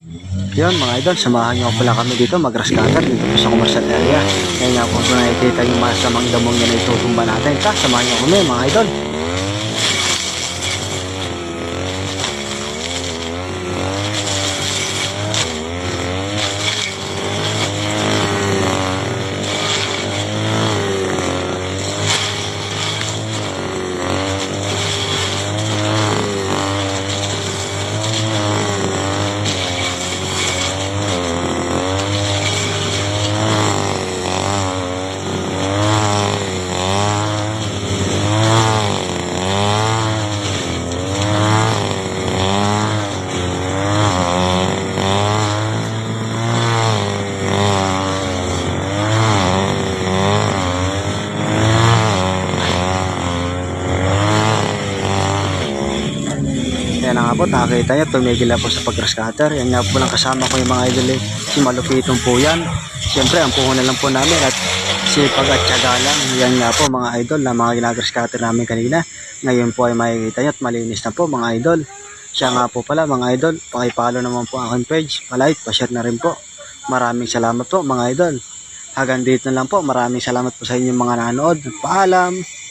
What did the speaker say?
Yun mga idol, samahan nyo pala kami dito mag-grass cutter dito po sa commercial area. Ngayon nga po kung nakikita yung masamang damong yan na itutumba natin. Samahan nyo kami mga idol. Yan na nga po, nakakita nyo, tumigil na po sa pag-grass cutter. Yan nga po lang kasama ko yung mga idol si Malupitong po yan. Siyempre, ang puhunan lang po namin at sipag at tiyaga lang. Yan nga po mga idol na mga ginagrass cutter namin kanina. Ngayon po ay makikita nyo at malinis na po mga idol. Siya nga po pala mga idol, pakipalo naman po ang aking page, palike, pa-share na rin po. Maraming salamat po mga idol. Hanggang dito na lang po, maraming salamat po sa inyong mga nanood. Paalam!